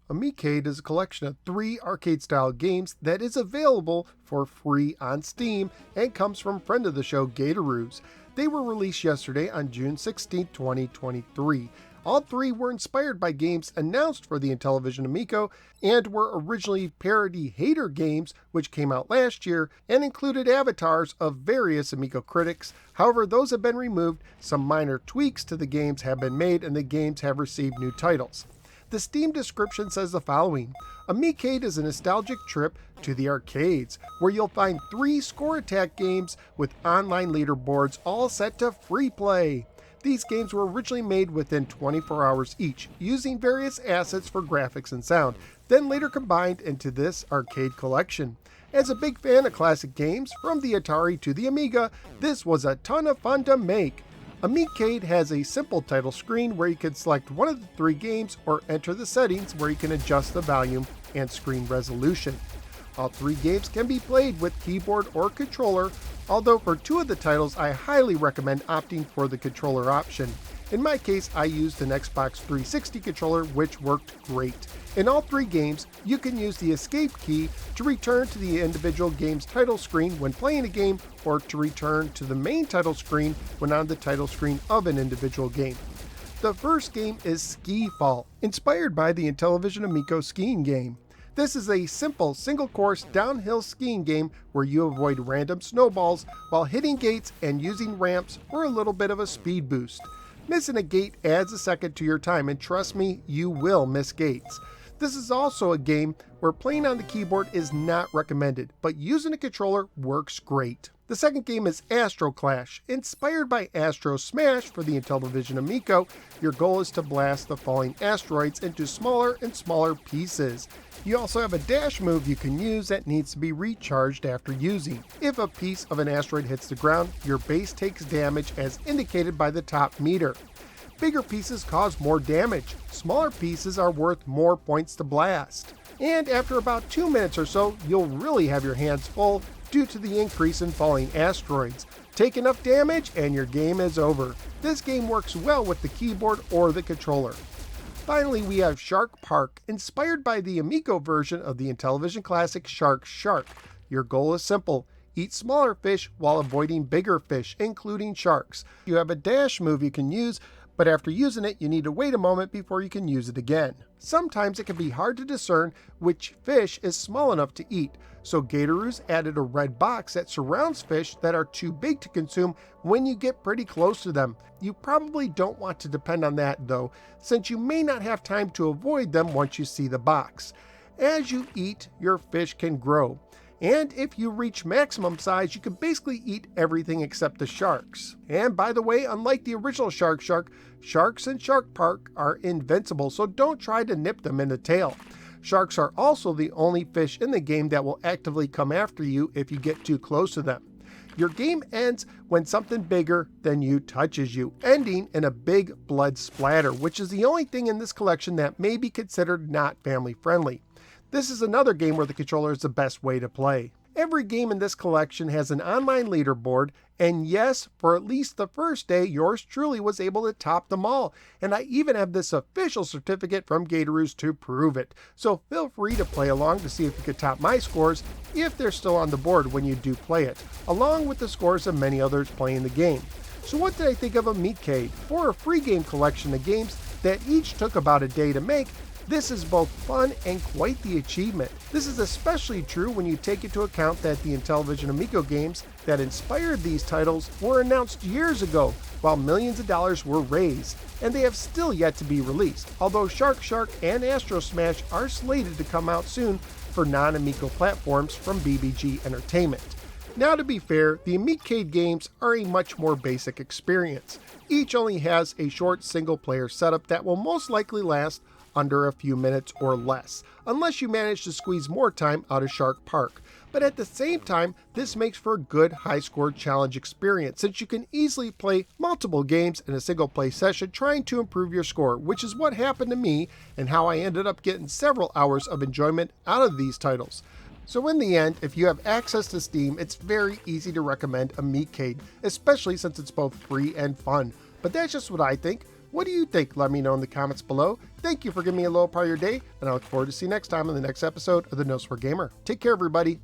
Amicade is a collection of 3 arcade-style games that is available for free on Steam and comes from friend of the show Gatoru's. They were released yesterday on June 16, 2023. All 3 were inspired by games announced for the Intellivision Amico and were originally parody hater games which came out last year and included avatars of various Amico critics. However, those have been removed, some minor tweaks to the games have been made, and the games have received new titles. The Steam description says the following: Amicade is a nostalgic trip to the arcades, where you'll find 3 score attack games with online leaderboards all set to free play. These games were originally made within 24 hours each, using various assets for graphics and sound, then later combined into this arcade collection. As a big fan of classic games, from the Atari to the Amiga, this was a ton of fun to make. Amicade has a simple title screen where you can select one of the 3 games or enter the settings where you can adjust the volume and screen resolution. All 3 games can be played with keyboard or controller, although for 2 of the titles I highly recommend opting for the controller option. In my case, I used an Xbox 360 controller, which worked great. In all 3 games, you can use the escape key to return to the individual game's title screen when playing a game, or to return to the main title screen when on the title screen of an individual game. The first game is Ski Fall, inspired by the Intellivision Amico skiing game. This is a simple single-course downhill skiing game where you avoid random snowballs while hitting gates and using ramps for a little bit of a speed boost. Missing a gate adds a second to your time, and trust me, you will miss gates. This is also a game where playing on the keyboard is not recommended, but using a controller works great. The second game is Astro Clash. Inspired by Astro Smash for the Intellivision Amico, your goal is to blast the falling asteroids into smaller and smaller pieces. You also have a dash move you can use that needs to be recharged after using. If a piece of an asteroid hits the ground, your base takes damage as indicated by the top meter. Bigger pieces cause more damage. Smaller pieces are worth more points to blast. And after about 2 minutes or so, you'll really have your hands full due to the increase in falling asteroids. Take enough damage and your game is over. This game works well with the keyboard or the controller. Finally, we have Shark Park, inspired by the Amico version of the Intellivision classic Shark Shark. Your goal is simple: eat smaller fish while avoiding bigger fish, including sharks. You have a dash move you can use, but after using it, you need to wait a moment before you can use it again. Sometimes it can be hard to discern which fish is small enough to eat, so Gatoru's added a red box that surrounds fish that are too big to consume when you get pretty close to them. You probably don't want to depend on that though, since you may not have time to avoid them once you see the box. As you eat, your fish can grow. And if you reach maximum size, you can basically eat everything except the sharks. And by the way, unlike the original Shark Shark, sharks in Shark Park are invincible, so don't try to nip them in the tail. Sharks are also the only fish in the game that will actively come after you if you get too close to them. Your game ends when something bigger than you touches you, ending in a big blood splatter, which is the only thing in this collection that may be considered not family friendly. This is another game where the controller is the best way to play. Every game in this collection has an online leaderboard, and yes, for at least the first day, yours truly was able to top them all. And I even have this official certificate from Gatoru's to prove it. So feel free to play along to see if you could top my scores, if they're still on the board when you do play it, along with the scores of many others playing the game. So what did I think of Amicade? For a free game collection of games that each took about a day to make, this is both fun and quite the achievement. This is especially true when you take into account that the Intellivision Amico games that inspired these titles were announced years ago, while millions of dollars were raised, and they have still yet to be released, although Shark Shark and Astro Smash are slated to come out soon for non-Amico platforms from BBG Entertainment. Now, to be fair, the Amicade games are a much more basic experience. Each only has a short single-player setup that will most likely last under a few minutes or less, unless you manage to squeeze more time out of Shark Park. But at the same time, this makes for a good high-score challenge experience, since you can easily play multiple games in a single play session trying to improve your score, which is what happened to me and how I ended up getting several hours of enjoyment out of these titles. So in the end, if you have access to Steam, it's very easy to recommend Amicade, especially since it's both free and fun. But that's just what I think. What do you think? Let me know in the comments below. Thank you for giving me a little part of your day, and I look forward to see you next time on the next episode of the No Swear Gamer. Take care, everybody.